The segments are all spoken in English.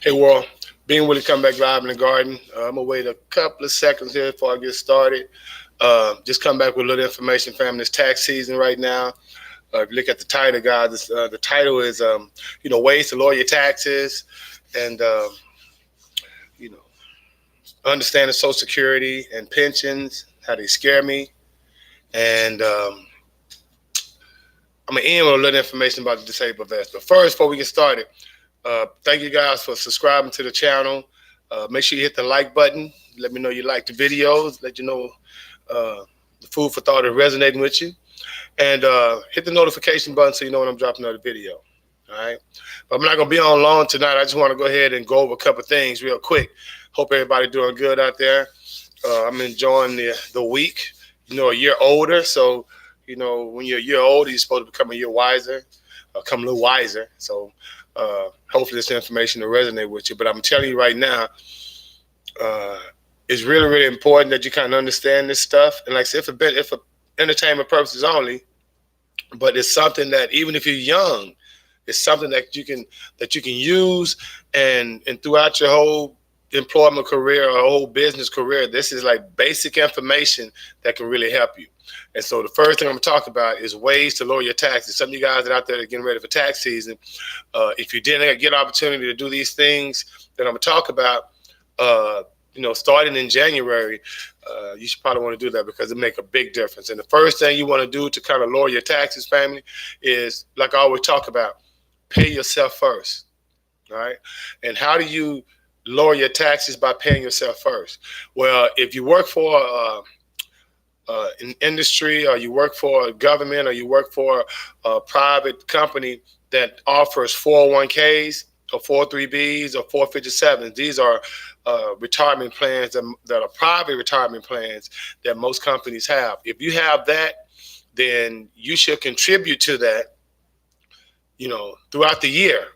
Hey, World. Being Willie come back live in the garden. I'm going to wait a couple of seconds here before I get started. Just come back with a little information, family. It's tax season right now. If you look at the title, guys, the title is, ways to lower your taxes and, you know, understanding Social Security and pensions, how they scare me. And I'm going to end with a little information about the disabled vets. But first, before we get started, thank you guys for subscribing to the channel. Make sure you hit the like button. Let me know you like the videos. Let you know the food for thought is resonating with you. And hit the notification button so you know when I'm dropping another video. All right. But I'm not going to be on long tonight. I just want to go ahead and go over a couple of things real quick. Hope everybody doing good out there. I'm enjoying the week. A year older. So, when you're a year older, you're supposed to become a year wiser, become a little wiser. So, hopefully this information will resonate with you. But I'm telling you right now, it's really, really important that you kind of understand this stuff. And like I said, if for entertainment purposes only, but it's something that even if you're young, it's something that you can use and throughout your whole employment career or whole business career, this is like basic information that can really help you. And so the first thing I'm going to talk about is ways to lower your taxes. Some of you guys that are out there that are getting ready for tax season, if you didn't get an opportunity to do these things that I'm going to talk about, starting in January, you should probably want to do that because it make a big difference. And the first thing you want to do to kind of lower your taxes, family, is like I always talk about, pay yourself first. All right. And how do you lower your taxes? By paying yourself first? Well, if you work for an industry, or you work for a government, or you work for a private company that offers 401ks or 403bs or 457s, these are retirement plans that are private retirement plans that most companies have. If you have that, then you should contribute to that, throughout the year,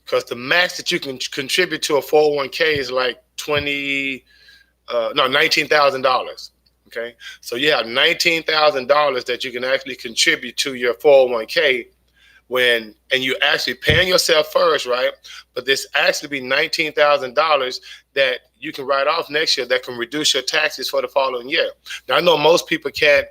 because the max that you can contribute to a 401k is like $19,000. Okay, so you have $19,000 that you can actually contribute to your 401k and you're actually paying yourself first, right? But this actually be $19,000 that you can write off next year that can reduce your taxes for the following year. Now, I know most people can't,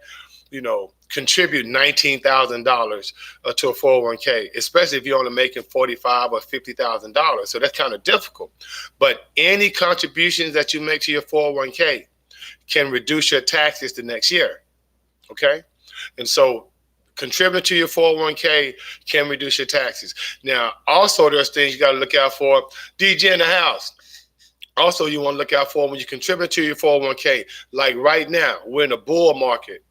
contribute $19,000 to a 401k, especially if you're only making $45,000 or $50,000. So that's kind of difficult. But any contributions that you make to your 401k can reduce your taxes the next year. Okay? And so contributing to your 401k can reduce your taxes. Now, also there's things you got to look out for. DJ in the house. Also, you want to look out for when you contribute to your 401k. Like right now, we're in a bull market.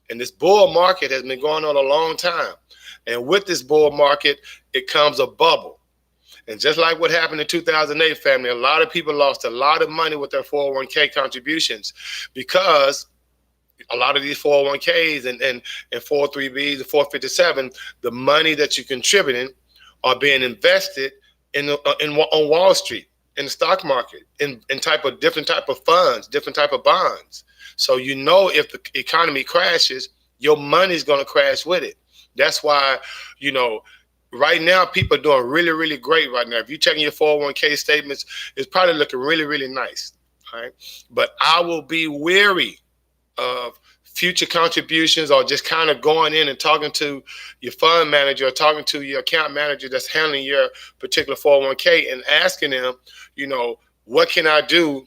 And this bull market has been going on a long time. And with this bull market, it comes a bubble. And just like what happened in 2008, family, a lot of people lost a lot of money with their 401k contributions because a lot of these 401ks and 403bs and 457, the money that you're contributing are being invested on Wall Street, in the stock market, in different type of funds, different type of bonds. So if the economy crashes, your money's going to crash with it. That's why, right now people are doing really, really great right now. If you're checking your 401k statements, it's probably looking really, really nice. All right. But I will be wary of future contributions or just kind of going in and talking to your fund manager or talking to your account manager that's handling your particular 401k and asking them, what can I do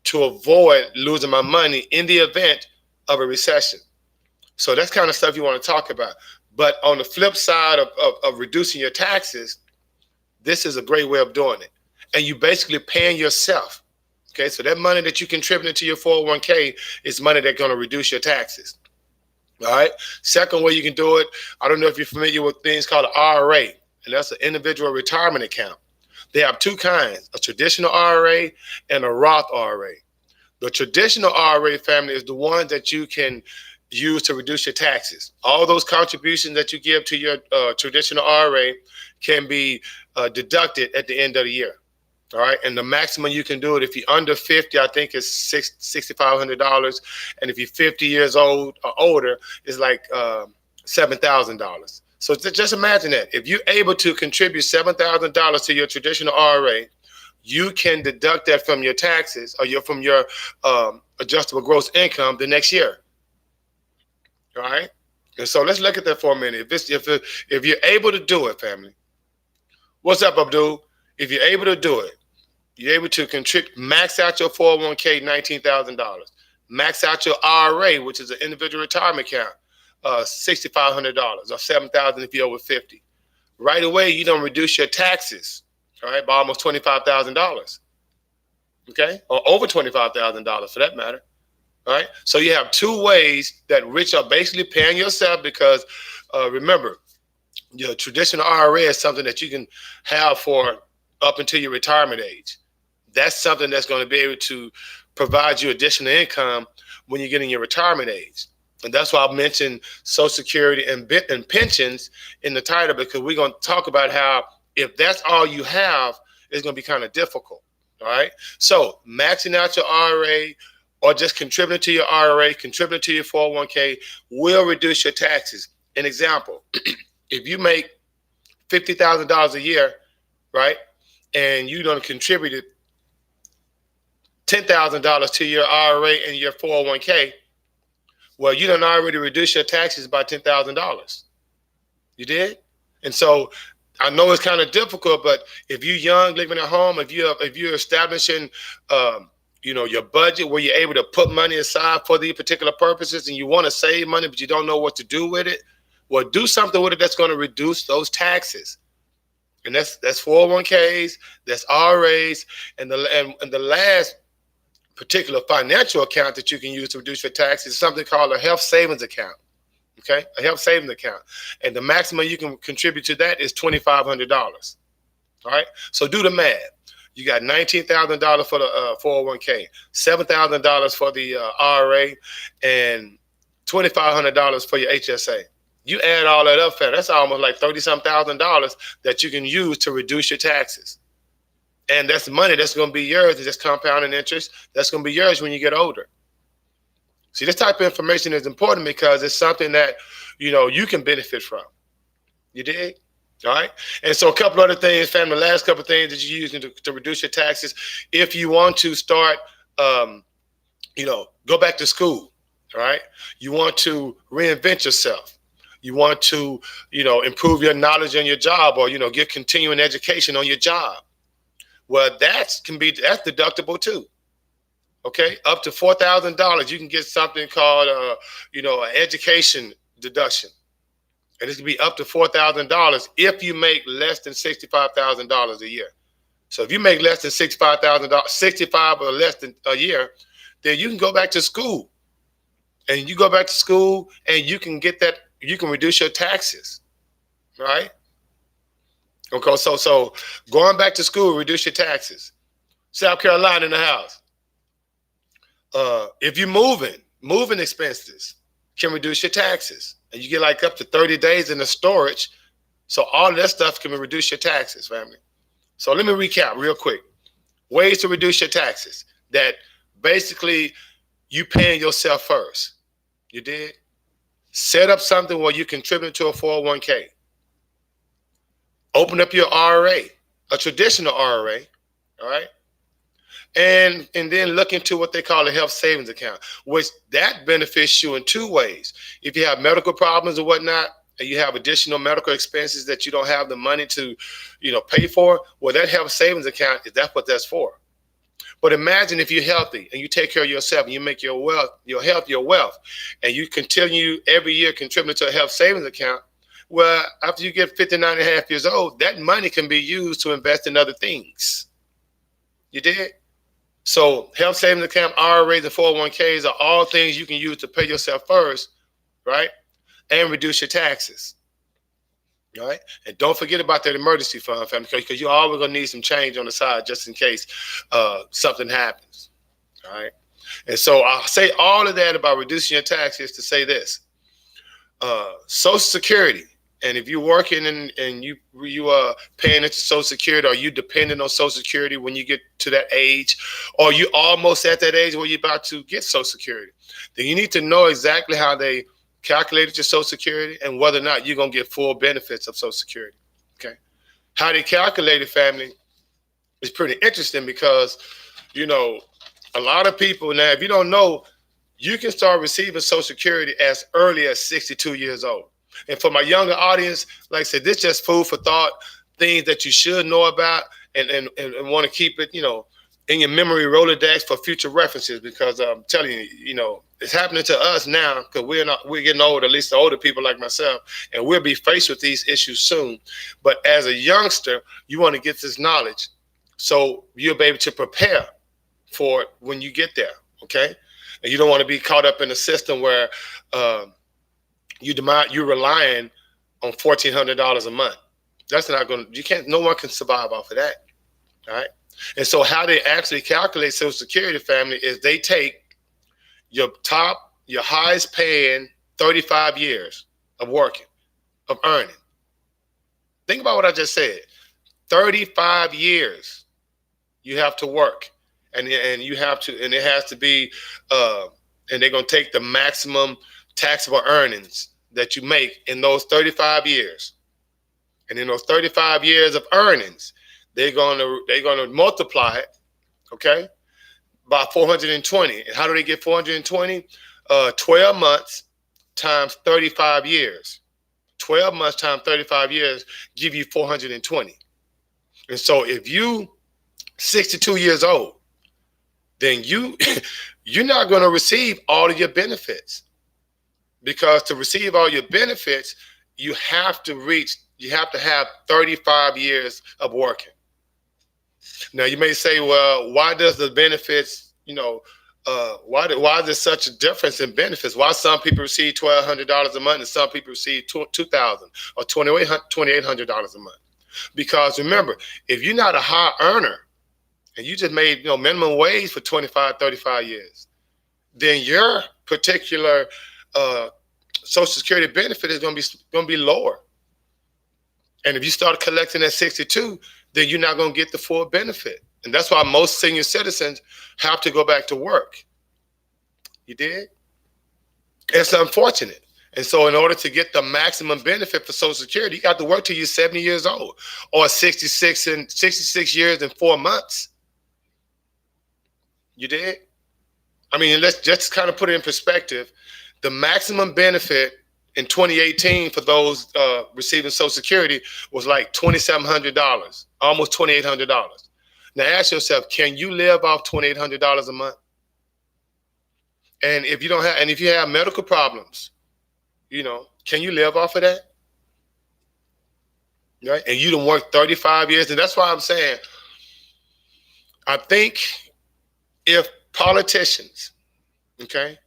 to avoid losing my money in the event of a recession? So that's kind of stuff you want to talk about. But on the flip side of reducing your taxes, this is a great way of doing it. And you basically paying yourself. Okay, so that money that you contributing to your 401k is money that's going to reduce your taxes. All right. Second way you can do it, I don't know if you're familiar with things called an IRA, and that's an individual retirement account. They have two kinds, a traditional IRA and a Roth IRA. The traditional IRA, family, is the one that you can use to reduce your taxes. All those contributions that you give to your traditional IRA can be deducted at the end of the year. All right. And the maximum you can do it if you're under 50, I think is $6,500. And if you're 50 years old or older, it's like $7,000. So just imagine that. If you're able to contribute $7,000 to your traditional IRA, you can deduct that from your taxes or from your adjustable gross income the next year. All right. And so let's look at that for a minute. If you're able to do it, family. What's up, Abdul? If you're able to do it, you're able to contribute, max out your 401k, $19,000. Max out your IRA, which is an individual retirement account, $6,500 or $7,000 if you're over 50. Right away, you don't reduce your taxes, all right, by almost $25,000. Okay, or over $25,000 for that matter. All right. So you have two ways that rich are basically paying yourself because remember, your traditional IRA is something that you can have for up until your retirement age. That's something that's going to be able to provide you additional income when you get in your retirement age. And that's why I mentioned Social Security and pensions in the title, because we're going to talk about how if that's all you have, it's going to be kind of difficult. All right. So maxing out your IRA or just contributing to your IRA, contributing to your 401k will reduce your taxes. An example, if you make $50,000 a year, right, and you don't contribute $10,000 to your IRA and your 401k, well, you done already reduce your taxes by $10,000. You did? And so I know it's kind of difficult, but if you're young, living at home, if you're establishing your budget where you're able to put money aside for these particular purposes and you want to save money, but you don't know what to do with it, well, do something with it that's going to reduce those taxes. And that's 401ks, that's IRAs, and the last particular financial account that you can use to reduce your taxes is something called a health savings account. Okay, a health savings account. And the maximum you can contribute to that is $2,500. All right, so do the math. You got $19,000 for the 401k, $7,000 for the IRA, and $2,500 for your HSA. You add all that up, that's almost like $30-some thousand that you can use to reduce your taxes. And that's money that's going to be yours. It's just compounding interest. That's going to be yours when you get older. See, this type of information is important because it's something that, you can benefit from. You dig? All right. And so a couple other things, family, the last couple of things that you're using to reduce your taxes. If you want to start, go back to school. All right. You want to reinvent yourself. You want to, improve your knowledge on your job or, get continuing education on your job. Well, that's deductible too. Okay. Up to $4,000, you can get something called, an education deduction. And this can be up to $4,000 if you make less than $65,000 a year. So if you make less than $65,000, 65 or less than a year, then you can go back to school. And you go back to school and you can get that, you can reduce your taxes, right? Okay, so going back to school, reduce your taxes. South Carolina in the house. If you're moving expenses can reduce your taxes. And you get like up to 30 days in the storage. So all that stuff can reduce your taxes, family. So let me recap real quick. Ways to reduce your taxes that basically you paying yourself first. You did? Set up something where you contribute to a 401k. Open up your IRA, a traditional IRA, all right? And then look into what they call a health savings account, which that benefits you in two ways. If you have medical problems or whatnot, and you have additional medical expenses that you don't have the money to, pay for, well, that health savings account, that's what that's for. But imagine if you're healthy and you take care of yourself and you make your health your wealth, and you continue every year contributing to a health savings account. Well, after you get 59 and a half years old, that money can be used to invest in other things. You did? So health savings account, IRAs, and 401ks are all things you can use to pay yourself first, right? And reduce your taxes. All right. And don't forget about that emergency fund, family, because you're always going to need some change on the side just in case something happens. All right. And so I'll say all of that about reducing your taxes to say this. Social Security. And if you're working and you are paying into Social Security, or you dependent on Social Security when you get to that age, or you almost at that age where you're about to get Social Security, then you need to know exactly how they calculated your Social Security and whether or not you're going to get full benefits of Social Security. Okay. How they calculate it, family, It's pretty interesting because, you know, a lot of people now, if you don't know, you can start receiving Social Security as early as 62 years old. And for my younger audience, like I said, this is just food for thought, things that you should know about and want to keep it, in your memory Rolodex for future references, because I'm telling you, it's happening to us now because we're getting old, at least the older people like myself, and we'll be faced with these issues soon. But as a youngster, you want to get this knowledge so you'll be able to prepare for it when you get there, okay? And you don't want to be caught up in a system where you're relying on $1,400 a month. That's not going to, no one can survive off of that, all right? And so how they actually calculate Social Security, family, is they take your highest paying 35 years of working, of earning. Think about what I just said. 35 years you have to work, and you have to, and it has to be, and they're going to take the maximum taxable earnings that you make in those 35 years. And in those 35 years of earnings, they're gonna multiply it, okay, by 420. And how do they get 420? 12 months times 35 years. 12 months times 35 years give you 420. And so if you 62 years old, then you're not going to receive all of your benefits, because to receive all your benefits, you have to have 35 years of working. Now you may say, well, why does the benefits, why is there such a difference in benefits? Why some people receive $1,200 a month and some people receive $2,000 or $2,800 a month? Because remember, if you're not a high earner and you just made minimum wage for 25, 35 years, then your particular Social Security benefit is going to be lower. And if you start collecting at 62, then you're not going to get the full benefit. And that's why most senior citizens have to go back to work. You did? It's unfortunate. And so in order to get the maximum benefit for Social Security, you got to work till you're 70 years old, or 66 years and 4 months. You did? I mean, let's just kind of put it in perspective. The maximum benefit in 2018 for those receiving Social Security was like $2,700, almost $2,800. Now ask yourself, can you live off $2,800 a month? And if you have medical problems, can you live off of that? Right? And you done worked 35 years. And that's why I'm saying, I think if politicians, okay,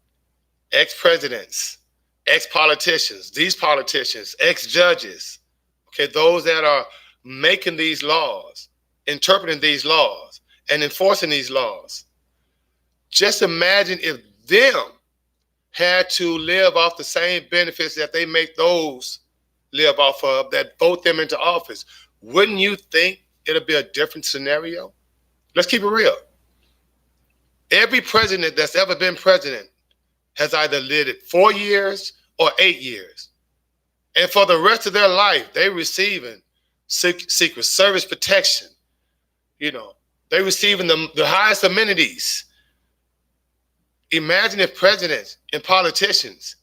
ex-presidents, ex-politicians, these politicians, ex-judges, okay, those that are making these laws, interpreting these laws, and enforcing these laws, just imagine if them had to live off the same benefits that they make those live off of that vote them into office. Wouldn't you think it'll be a different scenario? Let's keep it real. Every president that's ever been president has either lived it 4 years or 8 years. And for the rest of their life, they're receiving Secret Service protection. They're receiving the highest amenities. Imagine if presidents and politicians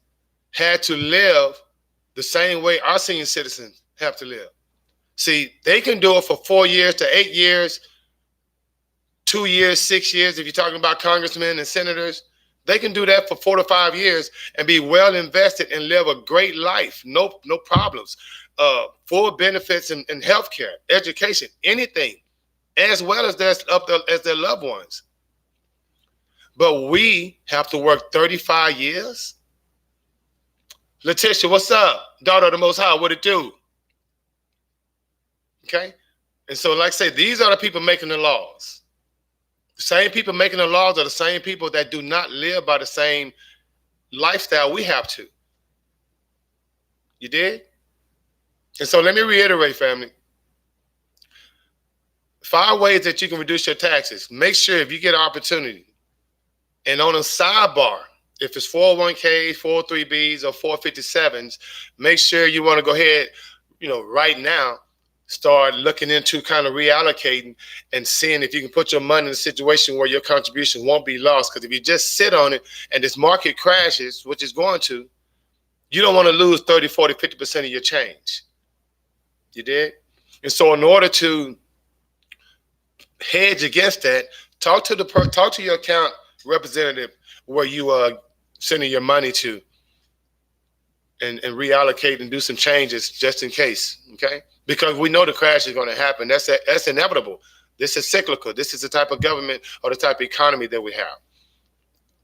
had to live the same way our senior citizens have to live. See, they can do it for 4 years to 8 years, 2 years, 6 years. If you're talking about congressmen and senators, they can do that for 4 to 5 years and be well invested and live a great life. No problems. Full benefits in healthcare, education, anything, as well as their loved ones. But we have to work 35 years. Letitia, what's up? Daughter of the Most High, what it do? Okay? And so, like I say, these are the people making the laws. The same people making the laws are the same people that do not live by the same lifestyle we have to. You did? And so let me reiterate, family. 5 ways that you can reduce your taxes. Make sure if you get an opportunity, and on a sidebar, if it's 401ks, 403bs, or 457s, make sure you want to go ahead, right now, start looking into kind of reallocating and seeing if you can put your money in a situation where your contribution won't be lost. Because if you just sit on it and this market crashes, which is going to, you don't want to lose 30, 40, 50% of your change. You did? And so in order to hedge against that, talk to your account representative where you are sending your money to, and reallocate and do some changes just in case, okay? Because we know the crash is going to happen. That's inevitable. This is cyclical. This is the type of government or the type of economy that we have.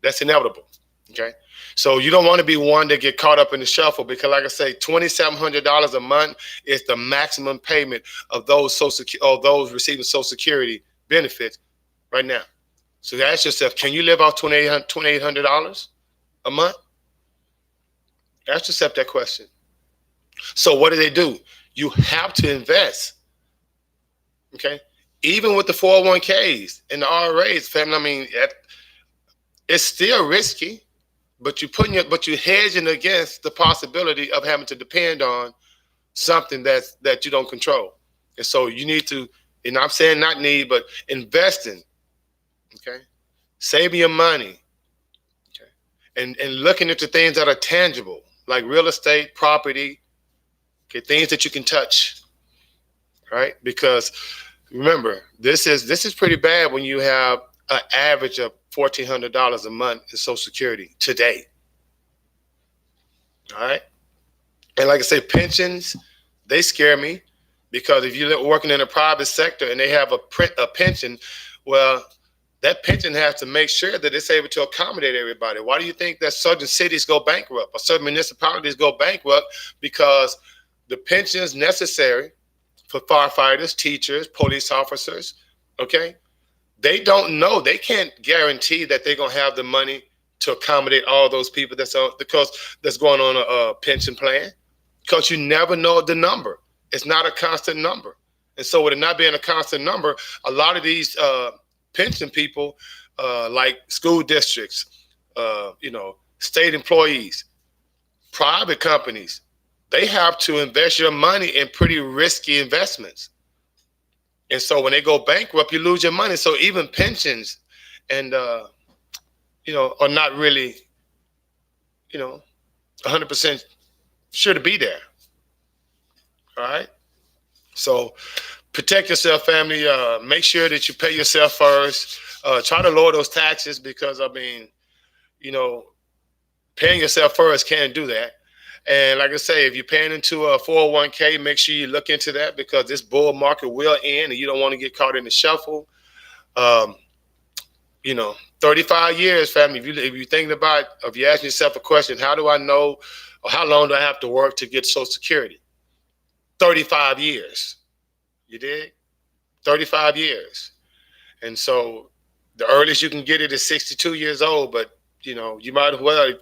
That's inevitable, okay? So you don't want to be one that get caught up in the shuffle, because like I say, $2,700 a month is the maximum payment of those those receiving Social Security benefits right now. So ask yourself, can you live off $2,800 a month? Ask yourself that question. So what do? You have to invest, okay? Even with the 401ks and the RAs, family, I mean, it's still risky, but you're hedging against the possibility of having to depend on something that you don't control. And so you need to, and I'm saying not need, but investing, okay? Saving your money, okay? And looking into things that are tangible, like real estate, property, okay, things that you can touch, right? Because remember, this is pretty bad when you have an average of $1,400 a month in Social Security today. All right. And like I say, pensions, they scare me, because if you're working in a private sector and they have a pension, well, that pension has to make sure that it's able to accommodate everybody. Why do you think that certain cities go bankrupt or certain municipalities go bankrupt? Because the pensions necessary for firefighters, teachers, police officers, okay, they don't know. They can't guarantee that they're going to have the money to accommodate all those people that's going on a pension plan, because you never know the number. It's not a constant number. And so with it not being a constant number, a lot of these pension people, like school districts, state employees, private companies, they have to invest your money in pretty risky investments. And so when they go bankrupt, you lose your money. So even pensions and, are not really, 100% sure to be there. All right. So protect yourself, family. Make sure that you pay yourself first. Try to lower those taxes, because, paying yourself first can't do that. And like I say, if you're paying into a 401k, make sure you look into that, because this bull market will end and you don't want to get caught in the shuffle. 35 years, family. If you're thinking about, if you're asking yourself a question, how do I know, or how long do I have to work to get Social Security? 35 years. You dig? 35 years. And so the earliest you can get it is 62 years old, but you might as well,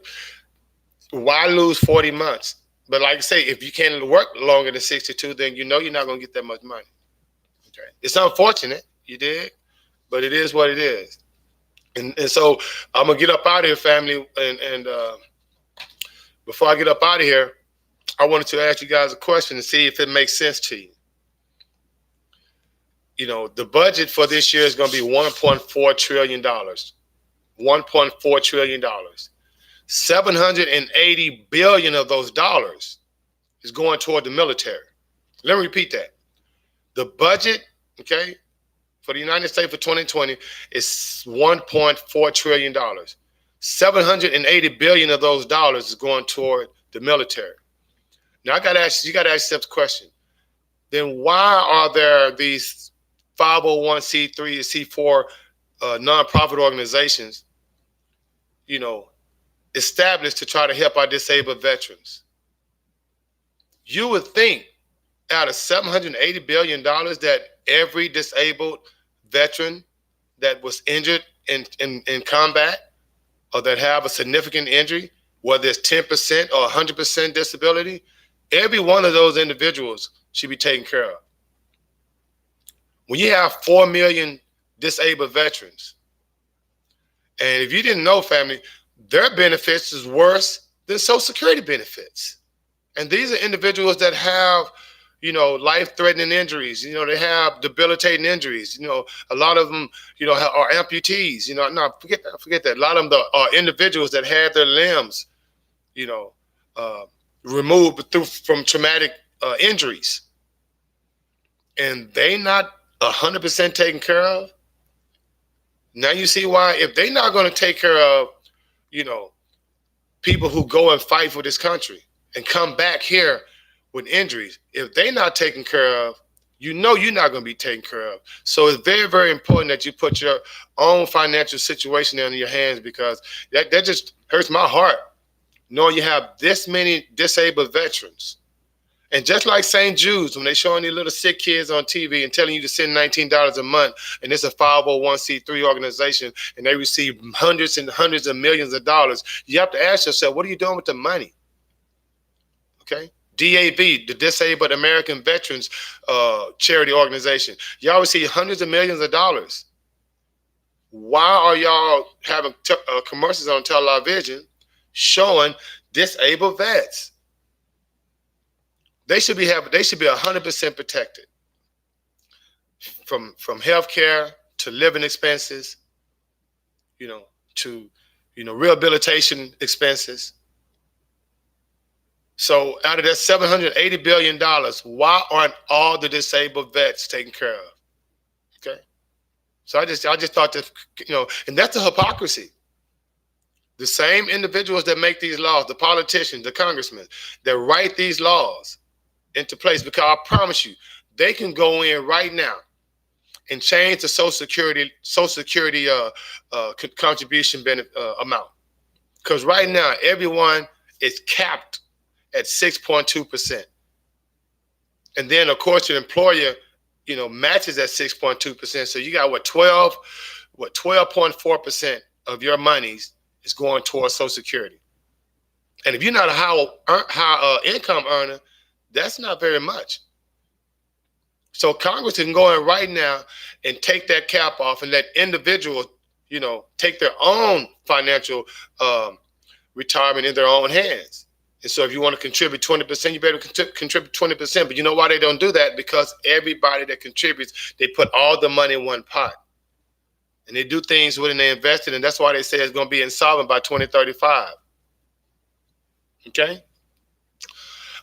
why lose 40 months? But like I say, if you can't work longer than 62, then you're not going to get that much money. Okay. It's unfortunate, you did, but it is what it is. And so I'm going to get up out of here, family. And before I get up out of here, I wanted to ask you guys a question and see if it makes sense to you. The budget for this year is going to be $1.4 trillion. $1.4 trillion. 780 billion of those dollars is going toward the military. Let me repeat that. The budget, okay, for the United States for 2020 is $1.4 trillion. 780 billion of those dollars is going toward the military. Now you got to ask yourself the question. Then why are there these 501c3 and C4 nonprofit organizations, established to try to help our disabled veterans? You would think out of $780 billion that every disabled veteran that was injured in combat, or that have a significant injury, whether it's 10% or 100% disability, every one of those individuals should be taken care of. When you have 4 million disabled veterans, and if you didn't know, family, their benefits is worse than Social Security benefits. And these are individuals that have, life-threatening injuries. They have debilitating injuries. A lot of them, are amputees. No, forget that. A lot of them are individuals that had their limbs, uh, removed from traumatic injuries, and they not 100% taken care of. Now you see why. If they're not going to take care of, people who go and fight for this country and come back here with injuries, if they're not taken care of, you're not going to be taken care of. So it's very, very important that you put your own financial situation in your hands, because that just hurts my heart knowing you have this many disabled veterans. And just like St. Jude's, when they're showing these little sick kids on TV and telling you to send $19 a month, and it's a 501c3 organization, and they receive hundreds and hundreds of millions of dollars, you have to ask yourself, what are you doing with the money? Okay? DAV, the Disabled American Veterans Charity Organization. Y'all receive hundreds of millions of dollars. Why are y'all having commercials on television showing disabled vets? They should be 100% protected from health care to living expenses, to rehabilitation expenses. So out of that $780 billion, why aren't all the disabled vets taken care of? Okay. So I just thought that, and that's a hypocrisy. The same individuals that make these laws, the politicians, the congressmen, that write these laws into place, because I promise you, they can go in right now and change the Social Security contribution benefit amount. Because right now, everyone is capped at 6.2%. And then, of course, your employer, matches at 6.2%. So you got 12.4% of your monies is going towards Social Security. And if you're not a high income earner, that's not very much. So Congress can go in right now and take that cap off and let individuals, take their own financial retirement in their own hands. And so if you want to contribute 20%, you better contribute 20%. But you know why they don't do that? Because everybody that contributes, they put all the money in one pot. And they do things with it and they invest it. And that's why they say it's going to be insolvent by 2035. Okay?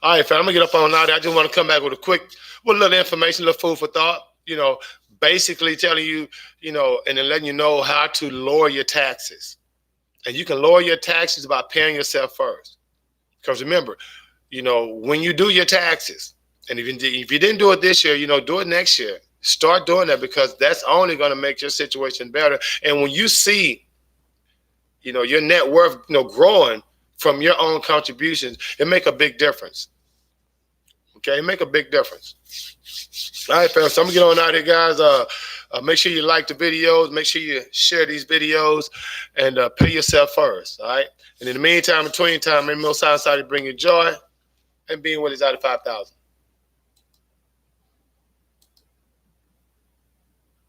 All right, fam, I'm going to get up on out there. I just want to come back with a little information, a little food for thought, basically telling you, and then letting you know how to lower your taxes. And you can lower your taxes by paying yourself first. Because remember, when you do your taxes, and if you didn't do it this year, do it next year. Start doing that, because that's only going to make your situation better. And when you see, your net worth, growing from your own contributions, it make a big difference. Okay, it make a big difference. All right, fam. So I'm gonna get on out here, guys. Make sure you like the videos. Make sure you share these videos, and pay yourself first. All right. And in the meantime, between time, may Most High to bring you joy, and being with us out of 5,000.